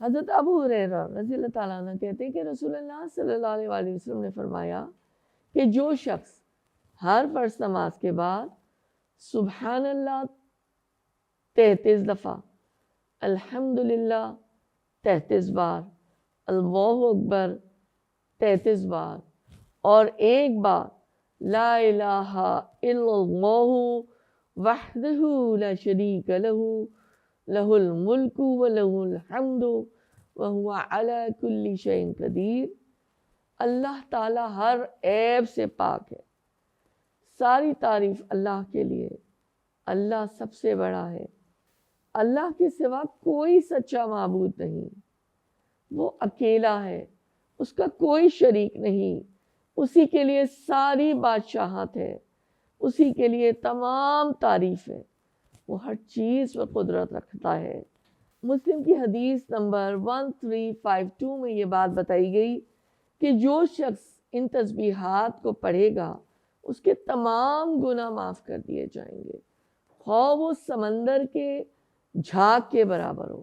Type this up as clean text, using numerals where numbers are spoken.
حضرت ابو ہریرہ رضی اللہ تعالیٰ عنہ کہتے ہیں کہ رسول اللہ صلی اللہ علیہ وسلم نے فرمایا کہ جو شخص ہر فرض نماز کے بعد سبحان اللہ 33 دفعہ، الحمدللہ 33 بار، اللہ اکبر 33 بار اور ایک بار لا الہ الا اللہ وحدہ لا شریک لہ لہ الملک و لہ الحمد وہو علی کل شیء قدیر، اللہ تعالیٰ ہر عیب سے پاک ہے، ساری تعریف اللہ کے لیے، اللہ سب سے بڑا ہے، اللہ کے سوا کوئی سچا معبود نہیں، وہ اکیلا ہے، اس کا کوئی شریک نہیں، اسی کے لیے ساری بادشاہت ہے، اسی کے لیے تمام تعریف ہے، وہ ہر چیز پر قدرت رکھتا ہے۔ مسلم کی حدیث نمبر 1352 میں یہ بات بتائی گئی کہ جو شخص ان تسبیحات کو پڑھے گا اس کے تمام گناہ معاف کر دیے جائیں گے، خواہ وہ سمندر کے جھاگ کے برابر ہو۔